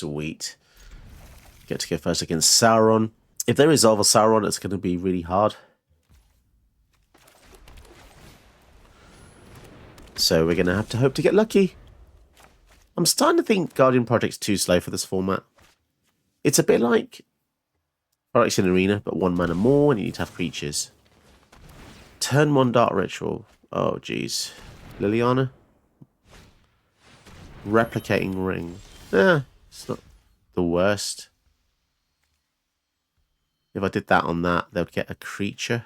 Sweet. Get to go first against Sauron. If they resolve a Sauron, it's going to be really hard. So we're going to have to hope to get lucky. I'm starting to think Guardian Project's too slow for this format. It's a bit like Products in Arena, but 1 mana more, and you need to have creatures. Turn 1 Dark Ritual. Oh, jeez. Liliana? Replicating Ring. It's not the worst. If I did that on that, they would get a creature.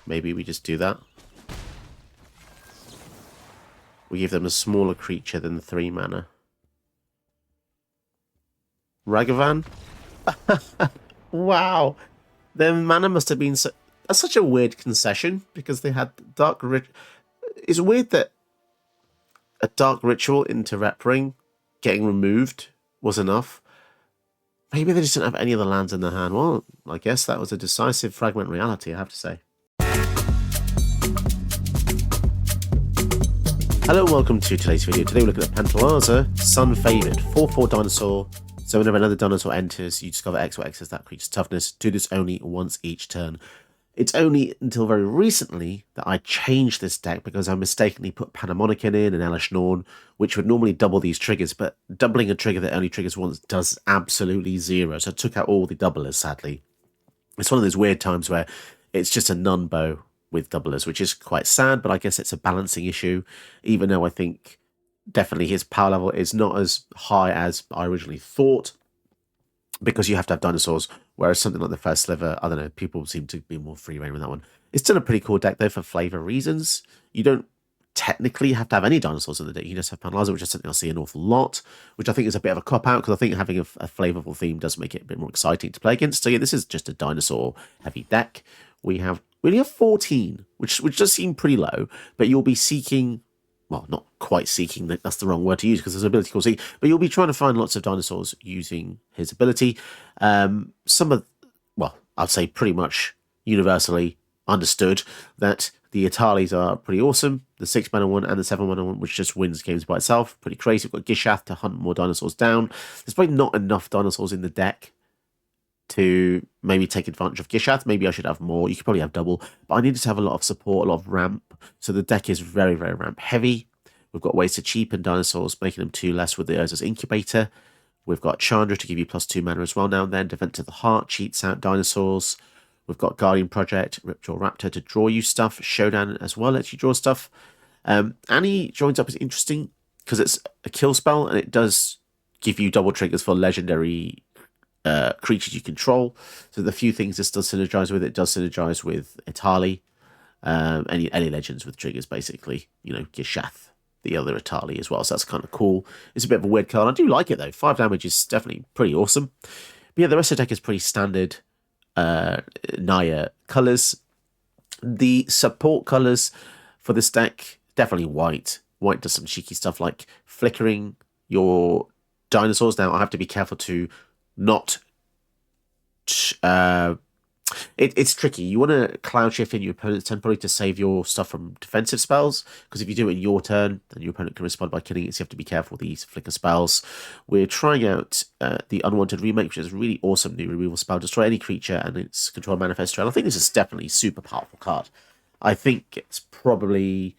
Maybe we just do that. We give them a smaller creature than the 3 mana. Ragavan? Wow. Their mana must have been that's such a weird concession because they had Dark Ritual. It's weird that a Dark Ritual into Rep Ring getting removed was enough. Maybe they just didn't have any other lands in their hand. Well, I guess that was a decisive Fragment Reality, I have to say. Hello and welcome to today's video. Today we're looking at Pantlaza, Sun Favored, 4/4 dinosaur. So whenever another dinosaur enters, you discover X or X as that creature's toughness. Do this only once each turn. It's only until very recently that I changed this deck because I mistakenly put Panamonican in and Elish Norn, which would normally double these triggers, but doubling a trigger that only triggers once does absolutely zero. So I took out all the doublers, sadly. It's one of those weird times where it's just a nunbow with doublers, which is quite sad, but I guess it's a balancing issue, even though I think definitely his power level is not as high as I originally thought, because you have to have dinosaurs, whereas something like the First Sliver, I don't know, people seem to be more free reign with that one. It's still a pretty cool deck, though, for flavor reasons. You don't technically have to have any dinosaurs in the deck. You just have Pantlaza, which is something I see an awful lot, which I think is a bit of a cop-out, because I think having a flavorful theme does make it a bit more exciting to play against. So yeah, this is just a dinosaur-heavy deck. We only have 14, which does seem pretty low, but you'll be seeking, well, not quite seeking, that's the wrong word to use because there's an ability called seek, but you'll be trying to find lots of dinosaurs using his ability. I'd say pretty much universally understood that the Italis are pretty awesome. The 6 mana one and the 7 mana one, which just wins games by itself. Pretty crazy. We've got Gishath to hunt more dinosaurs down. There's probably not enough dinosaurs in the deck to maybe take advantage of Gishath. Maybe I should have more. You could probably have double, but I needed to have a lot of support, a lot of ramp. So the deck is very, very ramp heavy. We've got ways to cheapen dinosaurs, making them 2 less with the Urza's Incubator. We've got Chandra to give you +2 mana as well now and then. Defend to the Heart cheats out dinosaurs. We've got Guardian Project, Ripjaw Raptor to draw you stuff. Showdown as well lets you draw stuff. Annie joins up is interesting because it's a kill spell and it does give you double triggers for legendary creatures you control. So the few things this does synergize with, it does synergize with Itali, any legends with triggers, basically. You know, Gishath, the other Itali as well. So that's kind of cool. It's a bit of a weird card. I do like it though. 5 damage is definitely pretty awesome. But yeah, the rest of the deck is pretty standard Naya colors. The support colors for this deck, definitely white. White does some cheeky stuff like flickering your dinosaurs. Now I have to be careful to not it's tricky. You want to cloud shift in your opponent's turn probably to save your stuff from defensive spells, because if you do it in your turn, then your opponent can respond by killing it, so you have to be careful with these flicker spells. We're trying out the Unwanted Remake, which is a really awesome new removal spell. Destroy any creature and its control manifest trail. I think this is definitely a super powerful card. I think it's probably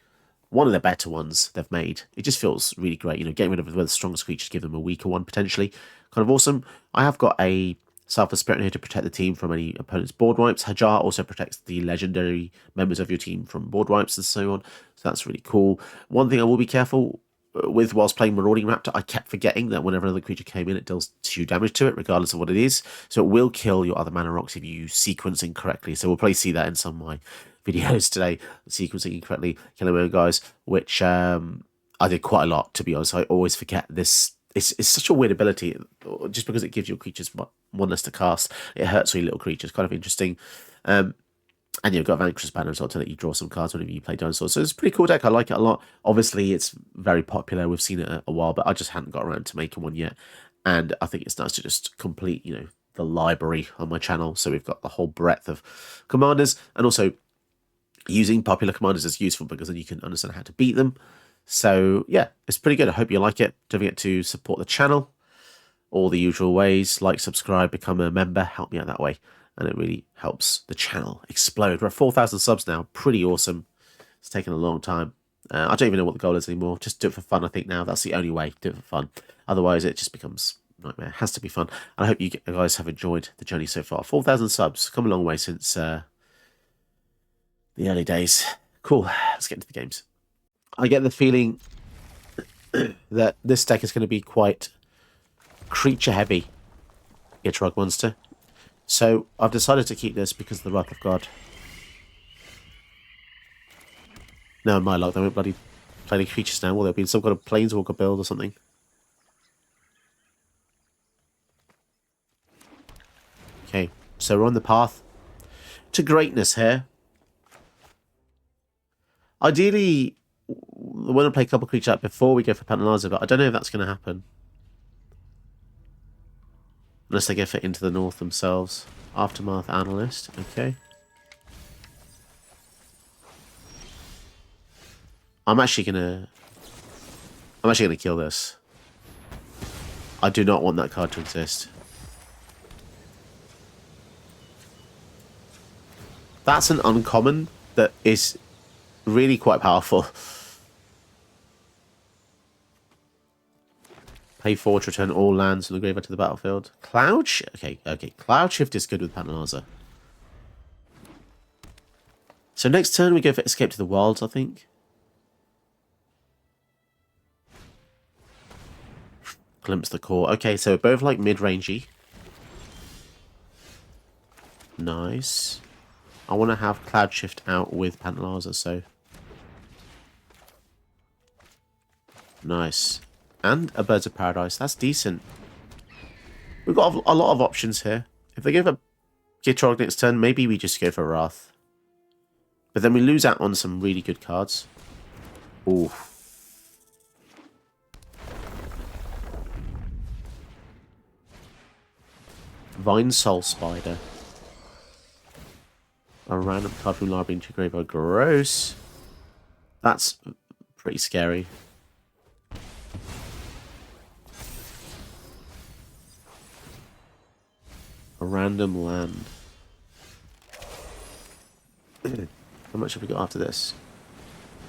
one of the better ones they've made. It just feels really great. You know, getting rid of the strongest creatures, give them a weaker one potentially. Kind of awesome. I have got a Selfless Spirit here to protect the team from any opponent's board wipes. Hajar also protects the legendary members of your team from board wipes and so on. So that's really cool. One thing I will be careful with whilst playing Marauding Raptor, I kept forgetting that whenever another creature came in, it deals 2 damage to it, regardless of what it is. So it will kill your other mana rocks if you sequence incorrectly. So we'll probably see that in some of my videos today, sequencing incorrectly, killing my own guys, which I did quite a lot, to be honest. I always forget this. It's such a weird ability, just because it gives your creatures 1 less to cast. It hurts your little creatures, kind of interesting. And you've got Vanquish's Banner as well to let you draw some cards whenever you play dinosaurs. So it's a pretty cool deck. I like it a lot. Obviously, it's very popular. We've seen it a while, but I just hadn't got around to making one yet. And I think it's nice to just complete, you know, the library on my channel. So we've got the whole breadth of commanders, and also Using popular commanders is useful because then you can understand how to beat them. So yeah, it's pretty good. I hope you like it. Don't forget to support the channel. All the usual ways, like, subscribe, become a member, help me out that way. And it really helps the channel explode. We're at 4,000 subs now. Pretty awesome. It's taken a long time. I don't even know what the goal is anymore. Just do it for fun, I think, now. That's the only way. Do it for fun. Otherwise, it just becomes a nightmare. It has to be fun. And I hope you guys have enjoyed the journey so far. 4,000 subs. Come a long way since the early days. Cool. Let's get into the games. I get the feeling that this deck is going to be quite creature heavy. Gitrog monster. So I've decided to keep this because of the Wrath of God. No, my luck, they won't bloody play any creatures now. Will there be some kind of planeswalker build or something? Okay, so we're on the path to greatness here. Ideally, we want to play a couple of creatures out before we go for Pantlaza, but I don't know if that's going to happen. Unless they go for Into the North themselves. Aftermath Analyst, okay. I'm actually gonna kill this. I do not want that card to exist. That's an uncommon that is really quite powerful. Pay 4 to return all lands from the graveyard to the battlefield. Cloud Shift. Okay. Cloud Shift is good with Pantlaza. So next turn we go for Escape to the Wilds, I think. Glimpse the Core. Okay, so both like mid-rangey. Nice. I want to have Cloud Shift out with Pantlaza, so... Nice. And a Birds of Paradise. That's decent. We've got a lot of options here. If they give a Gitrog next turn, maybe we just go for Wrath. But then we lose out on some really good cards. Ooh. Vine Soul Spider. A random card from library into graveyard. Gross. That's pretty scary. A random land. How much have we got after this?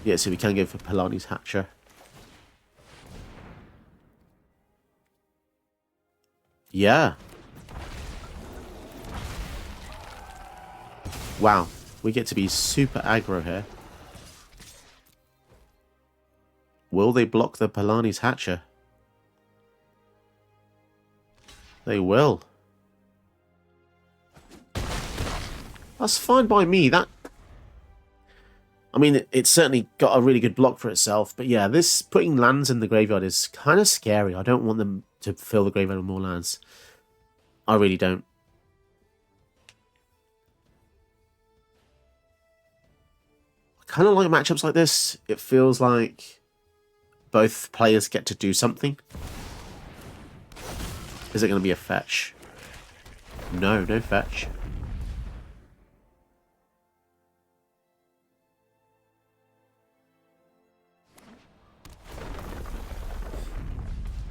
Yeah, so we can go for Polani's Hatcher. Yeah. Wow. We get to be super aggro here. Will they block the Polani's Hatcher? They will. That's fine by me. That, I mean, it's certainly got a really good block for itself. But yeah, this putting lands in the graveyard is kind of scary. I don't want them to fill the graveyard with more lands. I really don't. I kind of like matchups like this. It feels like both players get to do something. Is it going to be a fetch? No, no fetch.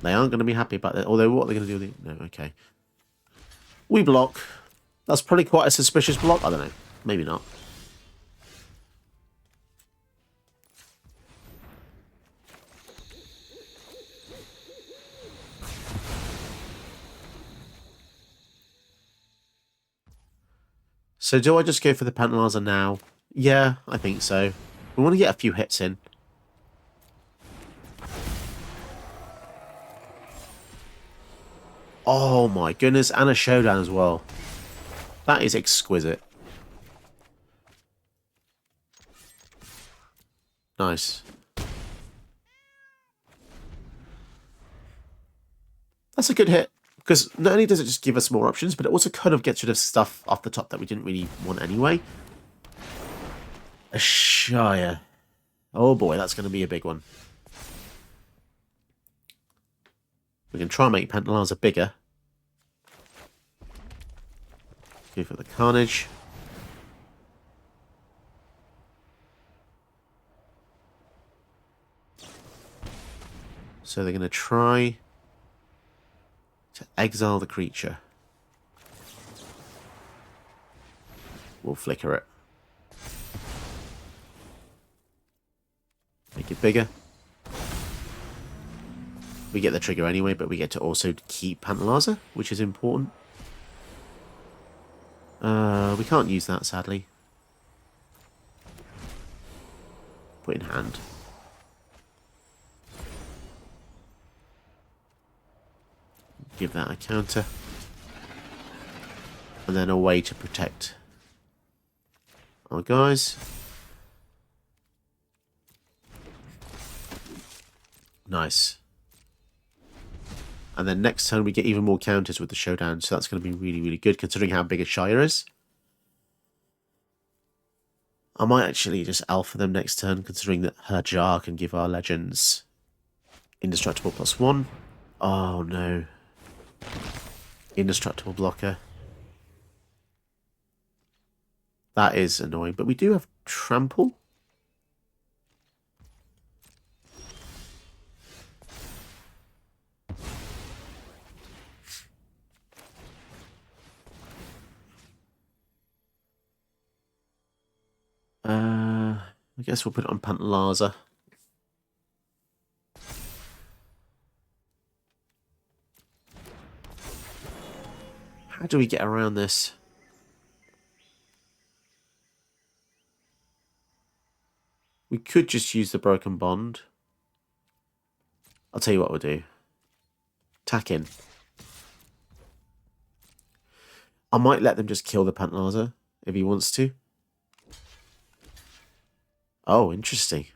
They aren't going to be happy about that. Although, what are they going to do? No, okay. We block. That's probably quite a suspicious block. I don't know. Maybe not. So do I just go for the Pantlaza now? Yeah, I think so. We want to get a few hits in. Oh my goodness, and a showdown as well. That is exquisite. Nice. That's a good hit. Because not only does it just give us more options, but it also kind of gets rid of stuff off the top that we didn't really want anyway. A Shire. Oh boy, that's going to be a big one. We can try and make Pantlaza bigger. Go for the Carnage. So they're going to try to exile the creature. We'll flicker it. Make it bigger. We get the trigger anyway, but we get to also keep Pantlaza, which is important. We can't use that, sadly. Put in hand. Give that a counter. And then a way to protect our guys. Nice. And then next turn we get even more counters with the showdown, so that's going to be really, really good considering how big a Shire is. I might actually just alpha them next turn, considering that her jar can give our legends indestructible +1. Oh no. Indestructible blocker. That is annoying, but we do have trample. I guess we'll put it on Pantlaza. How do we get around this? We could just use the Broken Bond. I'll tell you what we'll do. Tack in. I might let them just kill the Pantlaza if he wants to. Oh, interesting.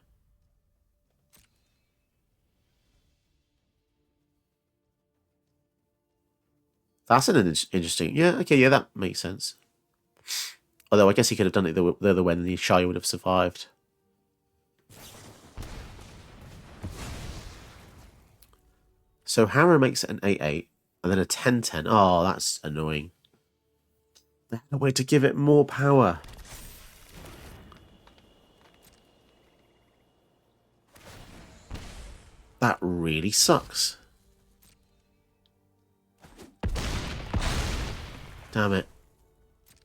That's an interesting... Yeah, okay, yeah, that makes sense. Although I guess he could have done it the other way and the Shire would have survived. So Harrow makes it an 8-8 and then a 10-10. Oh, that's annoying. They had a way to give it more power. That really sucks. Damn it.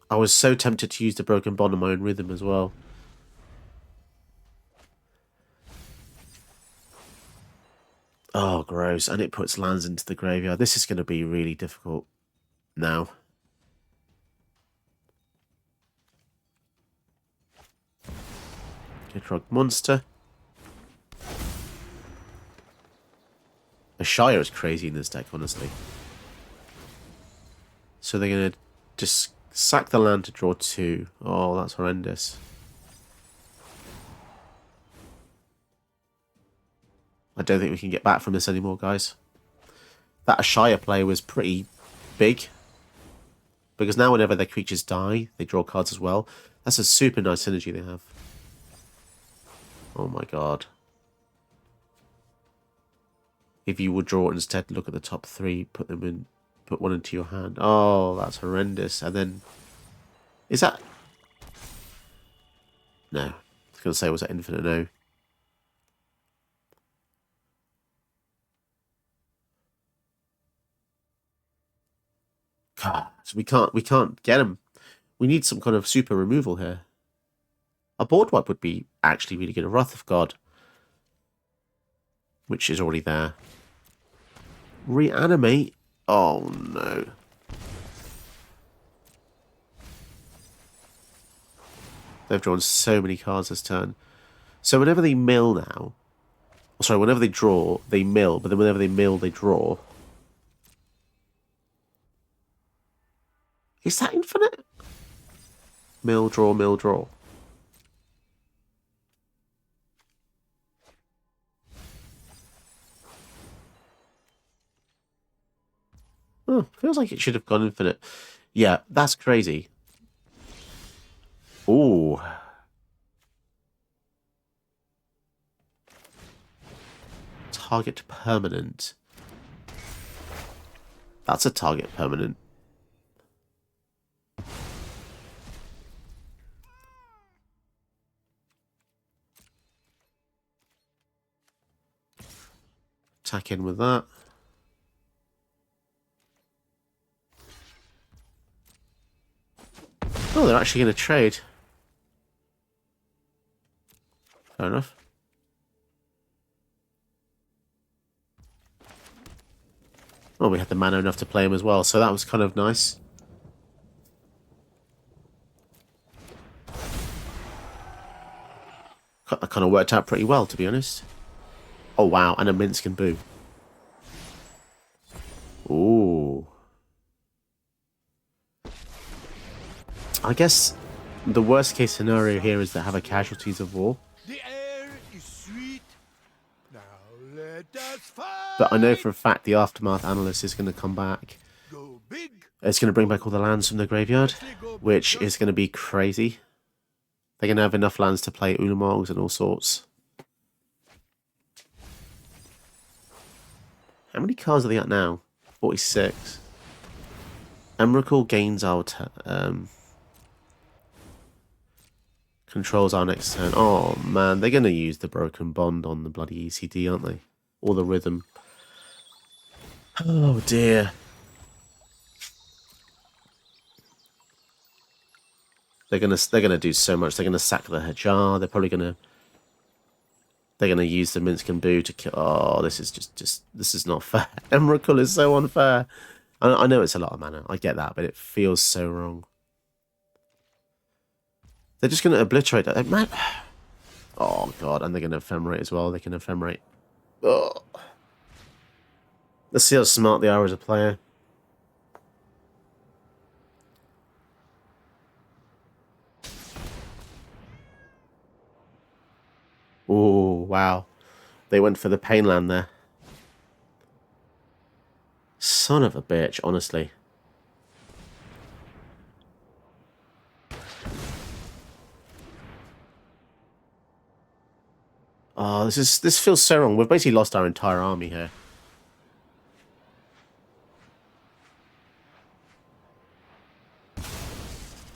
I was so tempted to use the Broken Bond on my own rhythm as well. Oh, gross. And it puts lands into the graveyard. This is going to be really difficult now. Gitrog monster. A Shire is crazy in this deck, honestly. So they're going to just sack the land to draw 2. Oh, that's horrendous. I don't think we can get back from this anymore, guys. That Shire play was pretty big. Because now whenever their creatures die, they draw cards as well. That's a super nice synergy they have. Oh my god. If you would draw instead, look at the top 3, put them in, put one into your hand. Oh, that's horrendous. And then, is that? No, I was going to say, was that infinite? No. God, so we can't get him. We need some kind of super removal here. A board wipe would be actually really good. A Wrath of God, which is already there. Reanimate. Oh no. They've drawn so many cards this turn. So whenever they mill now, sorry, whenever they draw, they mill, but then whenever they mill, they draw. Is that infinite? Mill, draw, mill, draw. Oh, feels like it should have gone infinite. Yeah, that's crazy. Ooh. Target permanent. That's a target permanent. attack in with that. Oh, they're actually going to trade. Fair enough. Well, we had the mana enough to play him as well, so that was kind of nice. That kind of worked out pretty well, to be honest. Oh, wow, and a Minsk and Boo. Ooh. I guess the worst case scenario here is to have a casualties of war. The air is sweet. Now let us fight. But I know for a fact the Aftermath Analyst is going to come back. Go big. It's going to bring back all the lands from the graveyard, which is going to be crazy. They're going to have enough lands to play Ulamog's and all sorts. How many cards are they at now? 46. Emrakul gains our controls our next turn. Oh man, they're going to use the Broken Bond on the bloody ECD, aren't they? Or the Rhythm. Oh dear. They're gonna do so much. They're gonna sack the Hajar. They're probably gonna use the Minsk and Boo to kill. Oh, this is just this is not fair. Emrakul is so unfair. I know it's a lot of mana. I get that, but it feels so wrong. They're just gonna obliterate that. Man. Oh god, and they're gonna ephemerate as well. They can ephemerate. Oh. Let's see how smart they are as a player. Oh, wow. They went for the pain land there. Son of a bitch, honestly. Oh, this feels so wrong. We've basically lost our entire army here.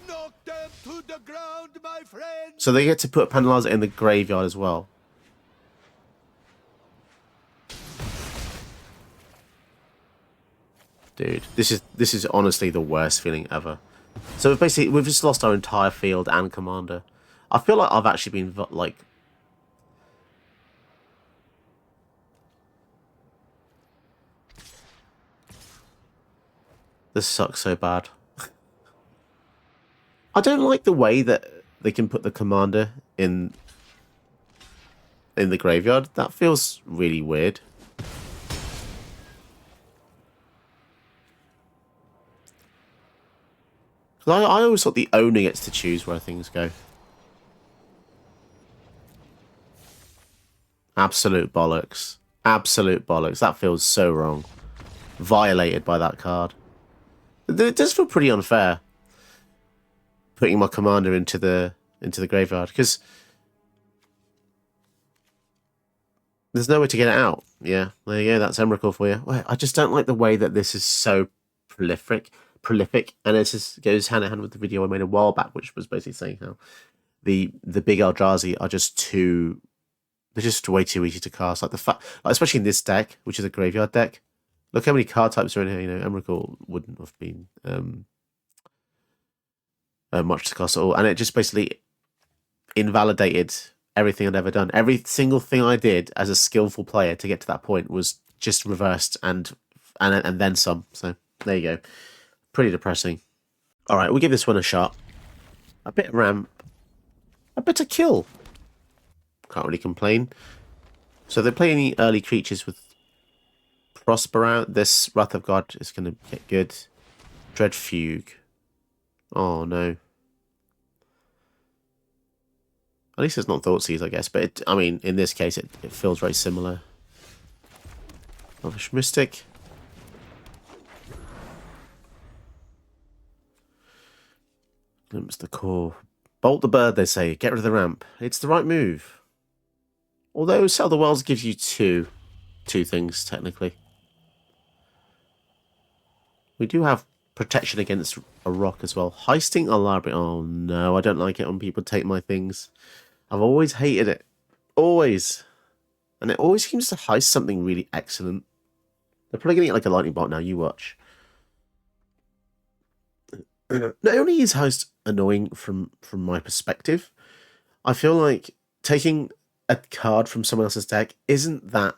Knock them to the ground, my friend. So they get to put Pantlaza in the graveyard as well. Dude, this is honestly the worst feeling ever. So we've just lost our entire field and commander. I feel like I've actually been like. This sucks so bad. I don't like the way that they can put the commander in the graveyard. That feels really weird. Because I always thought the owner gets to choose where things go. Absolute bollocks. Absolute bollocks. That feels so wrong. Violated by that card. It does feel pretty unfair. Putting my commander into the graveyard. Because there's no way to get it out. Yeah, there you go. That's Emrakul for you. I just don't like the way that this is so prolific, and it just goes hand in hand with the video I made a while back, which was basically saying how the big Eldrazi are they're just way too easy to cast. Like especially in this deck, which is a graveyard deck. Look how many card types are in here. You know, Emrakul wouldn't have been much to cast at all, and it just basically invalidated everything I'd ever done. Every single thing I did as a skillful player to get to that point was just reversed and then some. So there you go. Pretty depressing. All right, we'll give this one a shot. A bit of ramp, a bit of kill. Can't really complain. So they play any early creatures with Prosper out. This Wrath of God is going to get good. Dread Fugue. Oh no. At least it's not Thoughtseize, I guess. But I mean, in this case, it feels very similar. Elvish Mystic. Glimpse the core. Bolt the bird, they say. Get rid of the ramp. It's the right move. Although Sell the Wells gives you two things, technically. We do have protection against a rock as well. Heisting a library. Oh no, I don't like it when people take my things. I've always hated it. Always. And it always seems to heist something really excellent. They're probably going to get like a lightning bolt now, you watch. Not only is heist annoying from my perspective, I feel like taking a card from someone else's deck isn't that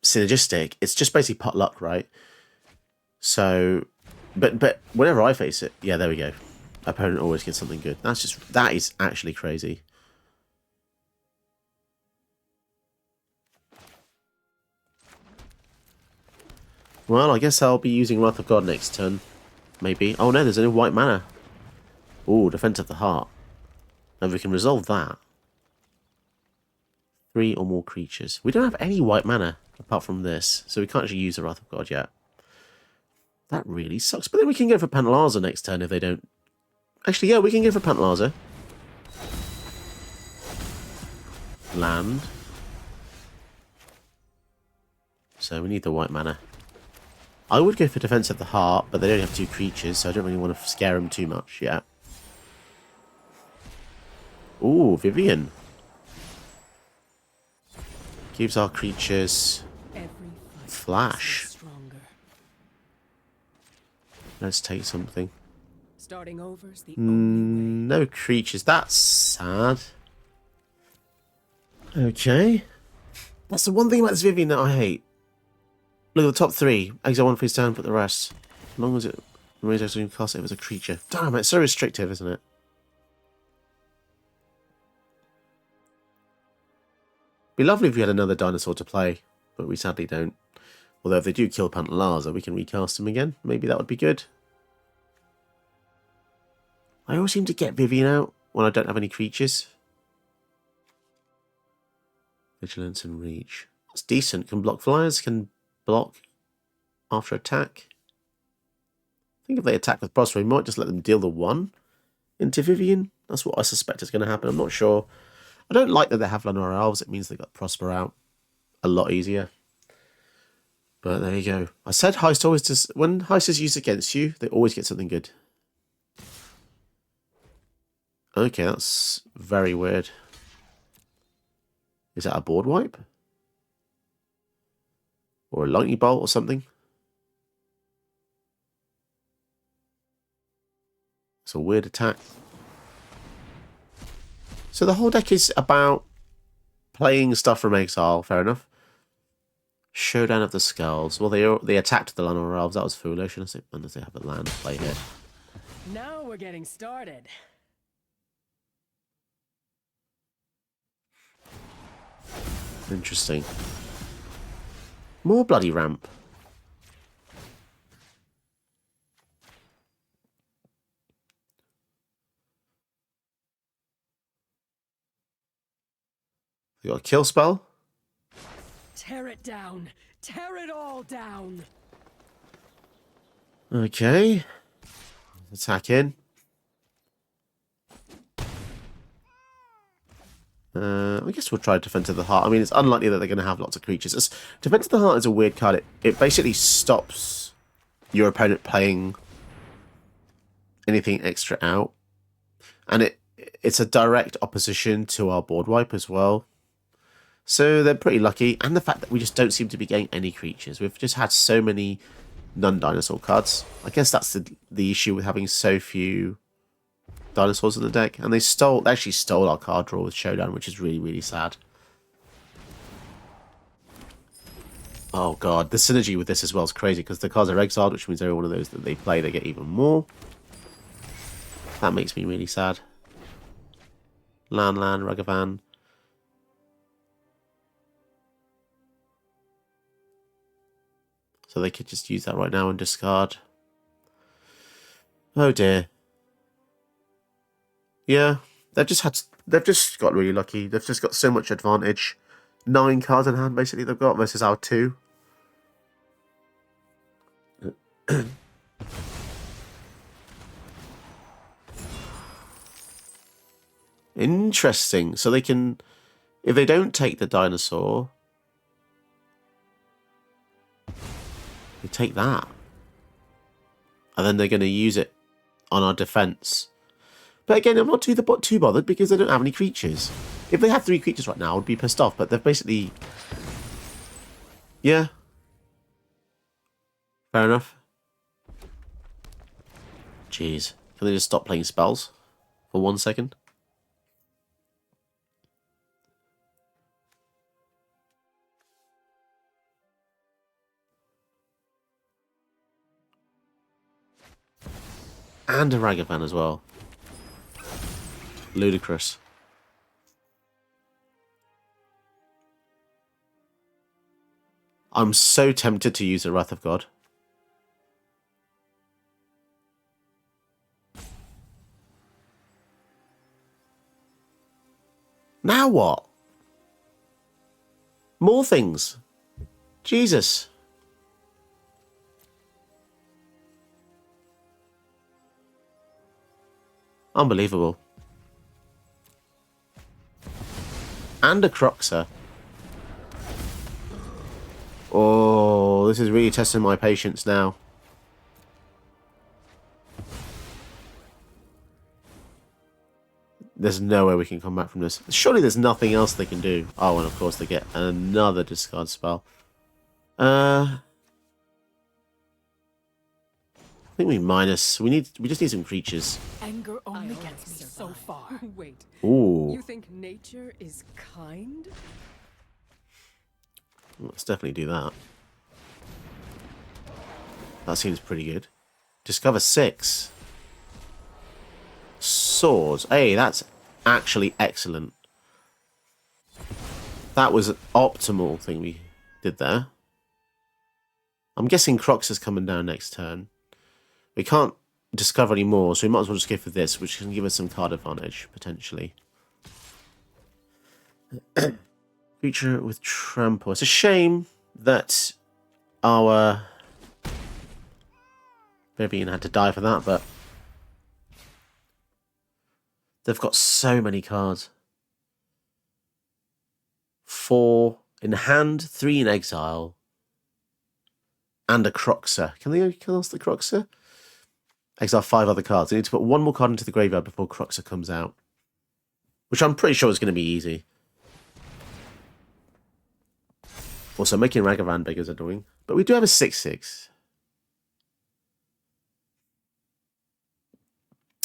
synergistic. It's just basically pot luck, right? So, but whenever I face it, yeah, there we go. Opponent always gets something good. That is actually crazy. Well, I guess I'll be using Wrath of God next turn. Maybe. Oh no, there's only white mana. Ooh, Defense of the Heart. And we can resolve that. 3 or more creatures. We don't have any white mana apart from this, so we can't actually use the Wrath of God yet. That really sucks. But then we can go for Pantlaza next turn if they don't. Actually, yeah, we can go for Pantlaza. Land. So we need the white mana. I would go for Defense of the Heart, but they only have 2 creatures, so I don't really want to scare them too much yet. Ooh, Vivian. Gives our creatures flash. Let's take something. Starting over's the No creatures. That's sad. Okay. That's the one thing about this Vivian that I hate. Look at the top 3. Exile 1 face down, put the rest. As long as it remains actually cost it as a creature. Damn, it's so restrictive, isn't it? Be lovely if we had another dinosaur to play, but we sadly don't. Although if they do kill Pantlaza, we can recast him again. Maybe that would be good. I always seem to get Vivian out when I don't have any creatures. Vigilance and Reach. It's decent. Can block flyers, can block after attack. I think if they attack with Prosper, we might just let them deal the 1 into Vivian. That's what I suspect is going to happen. I'm not sure. I don't like that they have Llanowar Elves. It means they got Prosper out a lot easier. But there you go. I said Heist always does. When Heist is used against you, they always get something good. Okay, that's very weird. Is that a board wipe? Or a lightning bolt or something? It's a weird attack. So the whole deck is about playing stuff from exile, fair enough. Showdown of the Skulls. Well, they attacked the Llanowar Elves. That was foolish, unless they have a land play here. Now we're getting started. Interesting. More bloody ramp. You got a kill spell? Tear it down. Tear it all down. Okay. Attack in. I guess we'll try Defense of the Heart. I mean, it's unlikely that they're going to have lots of creatures. Defense of the Heart is a weird card. It basically stops your opponent playing anything extra out. And it's a direct opposition to our board wipe as well. So they're pretty lucky. And the fact that we just don't seem to be getting any creatures. We've just had so many non-dinosaur cards. I guess that's the issue with having so few dinosaurs in the deck. And they actually stole our card draw with Showdown, which is really, really sad. Oh god, the synergy with this as well is crazy, because the cards are exiled, which means every one of those that they play, they get even more. That makes me really sad. Lan, Ragavan. So they could just use that right now and discard. Oh dear. Yeah, they've just got really lucky. They've just got so much advantage. 9 cards in hand, basically, they've got versus our 2. Interesting. So they can, if they don't take the dinosaur, they take that. And then they're going to use it on our defense. But again, I'm not too bothered because they don't have any creatures. If they had 3 creatures right now, I would be pissed off. But they've basically Yeah. Fair enough. Jeez. Can they just stop playing spells for 1 second? And a Ragavan as well. Ludicrous. I'm so tempted to use the Wrath of God. Now what? More things. Jesus. Unbelievable. And a Croxer. Oh, this is really testing my patience now. There's no way we can come back from this. Surely there's nothing else they can do. Oh, and of course they get another discard spell. I think we just need some creatures. Anger only gets me so far. Wait. Ooh. You think nature is kind? Let's definitely do that. That seems pretty good. Discover 6. Swords. Hey, that's actually excellent. That was an optimal thing we did there. I'm guessing Crox is coming down next turn. We can't discover any more, so we might as well just go for this, which can give us some card advantage, potentially. Creature with trample. It's a shame that our Vivian had to die for that, but they've got so many cards. 4 in hand, 3 in exile, and a Croxer. Can they cast the Croxer? Exile 5 other cards. They need to put 1 more card into the graveyard before Croxer comes out, which I'm pretty sure is going to be easy. Also, making Ragavan big is annoying. But we do have a 6/6.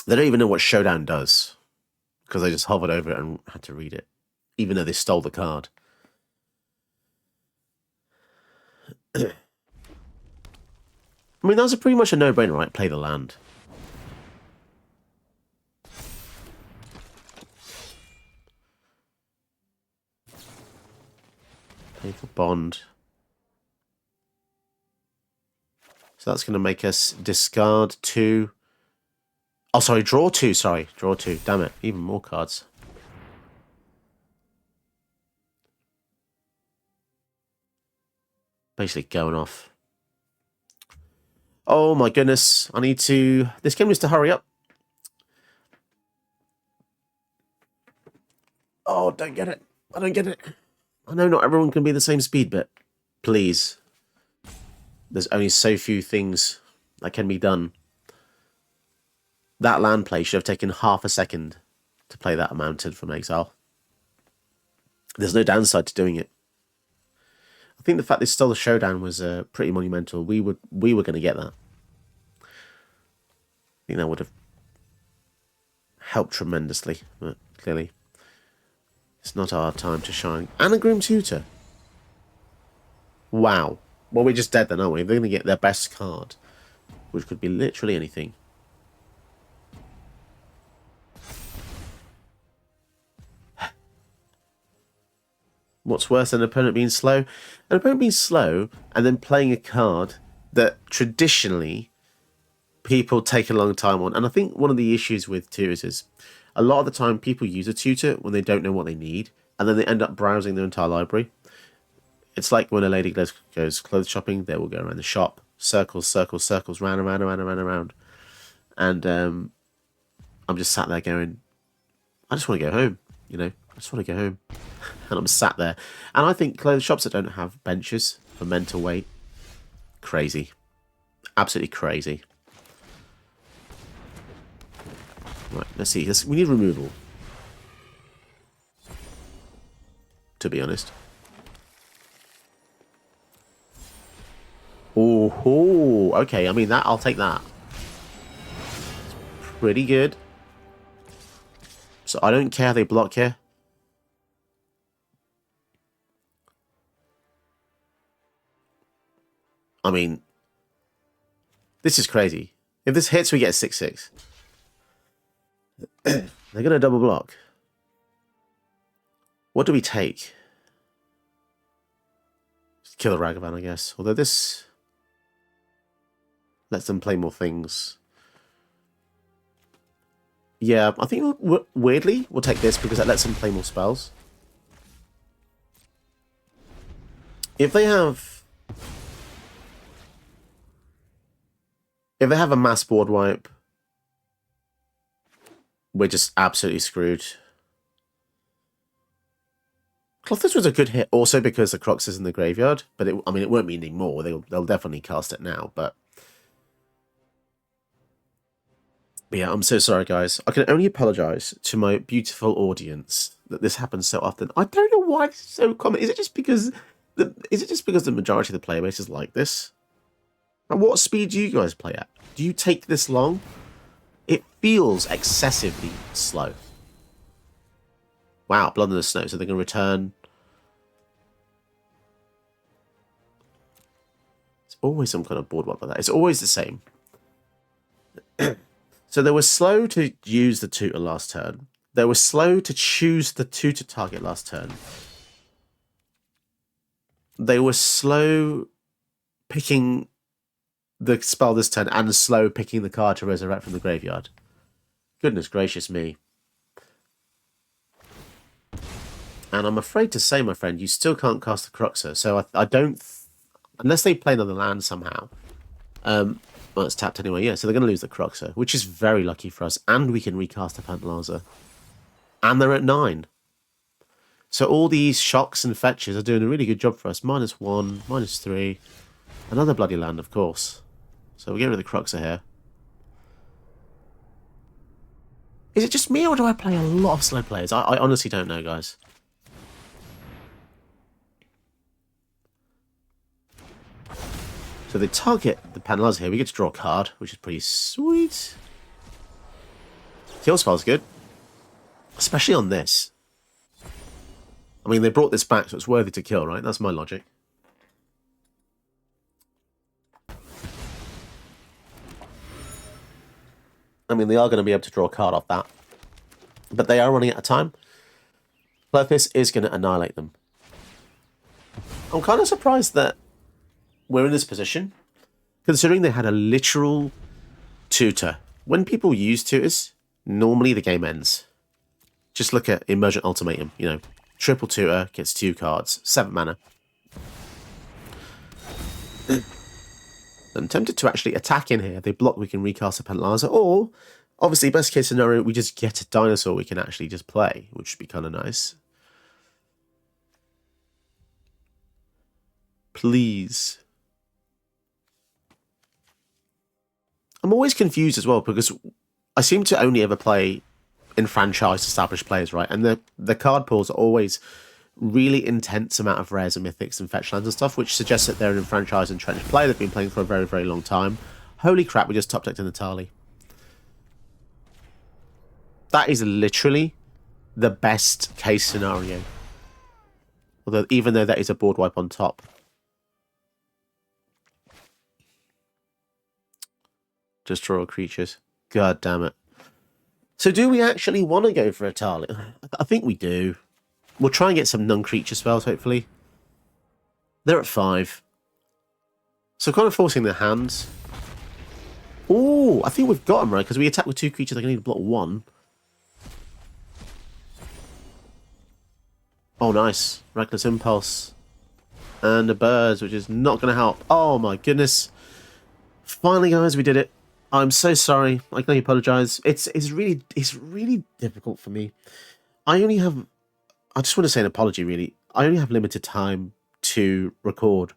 They don't even know what Showdown does, because they just hovered over it and had to read it, even though they stole the card. I mean, that was pretty much a no-brainer, right? Play the land. Pay for bond. So that's going to make us discard 2. Oh, sorry, draw 2. Sorry, draw 2. Damn it, even more cards. Basically going off. Oh my goodness, I need to... This game needs to hurry up. Oh, don't get it. I don't get it. I know not everyone can be the same speed, but please. There's only so few things that can be done. That land play should have taken half a second to play that mounted from exile. There's no downside to doing it. I think the fact they stole the Showdown was pretty monumental. We were going to get that. I think that would have helped tremendously, but clearly it's not our time to shine. And a Grim Tutor. Wow. Well, we're just dead then, aren't we? They're going to get their best card, which could be literally anything. What's worse than an opponent being slow? An opponent being slow and then playing a card that traditionally people take a long time on. And I think one of the issues with tutors is a lot of the time people use a tutor when they don't know what they need, and then they end up browsing their entire library. It's like when a lady goes clothes shopping, they will go around the shop, circles, circles, circles, round and round and round and round and round. And I'm just sat there going, I just want to go home, you know? I just want to go home. And I'm sat there. And I think clothes shops that don't have benches for men to wait, crazy. Absolutely crazy. Right, let's see. We need removal, to be honest. Oh, okay. I mean, that I'll take that. Pretty good. So I don't care how they block here. I mean, this is crazy. If this hits, we get a 6-6. They're going to double block. What do we take? Just kill the Ragavan, I guess. Although this lets them play more things. Yeah, I think weirdly we'll take this because that lets them play more spells. If they have a mass board wipe, we're just absolutely screwed. Clothis was a good hit also because the Crocs is in the graveyard, but I mean, it won't be anymore. They'll definitely cast it now, but yeah, I'm so sorry, guys. I can only apologize to my beautiful audience that this happens so often. I don't know why this is so common. Is it just because the majority of the player base is like this? And what speed do you guys play at? Do you take this long? It feels excessively slow. Wow, Blood in the Snow. So they're going to return. It's always some kind of board wipe like that. It's always the same. So they were slow to use the tutor last turn. They were slow to choose the tutor target last turn. They were slow picking the spell this turn and slow picking the card to resurrect from the graveyard. Goodness gracious me. And I'm afraid to say, my friend, you still can't cast the Cruxer. So I don't... Unless they play another land somehow. Well, it's tapped anyway, yeah. So they're going to lose the Cruxer, which is very lucky for us. And we can recast the Pantlaza. And they're at 9. So all these shocks and fetches are doing a really good job for us. -1, -3. Another bloody land, of course. So we'll get rid of the Cruxer here. Is it just me, or do I play a lot of slow players? I honestly don't know, guys. So they target the Pantlaza here. We get to draw a card, which is pretty sweet. Kill spell's good. Especially on this. I mean, they brought this back, so it's worthy to kill, right? That's my logic. I mean, they are going to be able to draw a card off that. But they are running out of time. Clothis is going to annihilate them. I'm kind of surprised that we're in this position, considering they had a literal tutor. When people use tutors, normally the game ends. Just look at Emergent Ultimatum, you know. Triple tutor, gets 2 cards, 7 mana. I'm tempted to actually attack in here. They block, we can recast a Pantlaza, or, obviously, best case scenario, we just get a dinosaur we can actually just play, which would be kind of nice. Please. I'm always confused as well, because I seem to only ever play enfranchised established players, right? And the card pools are always really intense amount of rares and mythics and fetch lands and stuff, which suggests that they're an enfranchised entrenched player. They've been playing for a very, very long time. Holy crap, we just top decked in Natali. That is literally the best case scenario. Although, even though that is a board wipe on top. Just draw creatures. God damn it. So do we actually want to go for a Tali? I think we do. We'll try and get some non-creature spells, hopefully. They're at 5. So kind of forcing their hands. Oh, I think we've got them right, because we attack with 2 creatures, they're going to need to block 1. Oh, nice. Reckless Impulse. And the birds, which is not going to help. Oh my goodness. Finally, guys, we did it. I'm so sorry. I can only apologise. It's really difficult for me. I just want to say an apology, really. I only have limited time to record.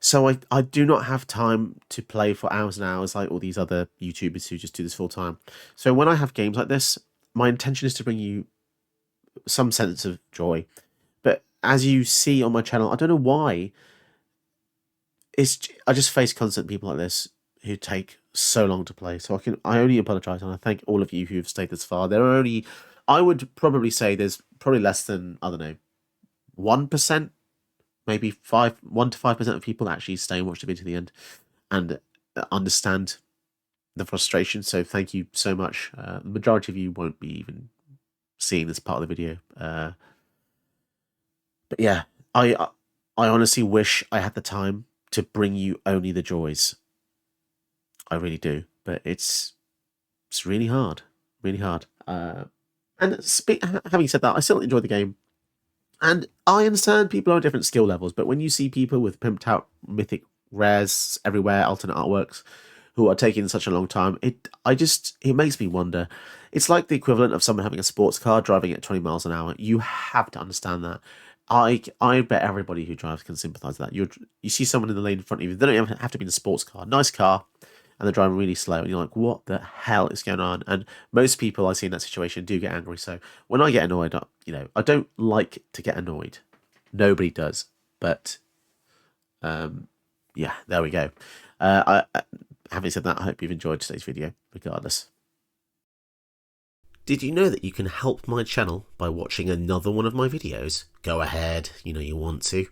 So I do not have time to play for hours and hours like all these other YouTubers who just do this full time. So when I have games like this, my intention is to bring you some sense of joy. But as you see on my channel, I don't know why, I just face constant people like this who take so long to play. So I only apologise, and I thank all of you who've stayed this far. There are only, I would probably say there's probably less than, I don't know, 1%, maybe 1 to 5% of people actually stay and watch the video to the end and understand the frustration. So thank you so much. The majority of you won't be even seeing this part of the video. But yeah, I honestly wish I had the time to bring you only the joys. I really do, but it's really hard, really hard. And having said that, I still enjoy the game, and I understand people are different skill levels. But when you see people with pimped out mythic rares everywhere, alternate artworks, who are taking such a long time, it makes me wonder. It's like the equivalent of someone having a sports car driving at 20 miles an hour. You have to understand that. I bet everybody who drives can sympathise with that. You see someone in the lane in front of you, they don't even have to be in a sports car, nice car, and they're driving really slow, and you're like, what the hell is going on? And most people I see in that situation do get angry. So when I get annoyed, I don't like to get annoyed. Nobody does. But yeah, there we go. Having said that, I hope you've enjoyed today's video, regardless. Did you know that you can help my channel by watching another one of my videos? Go ahead, you know you want to.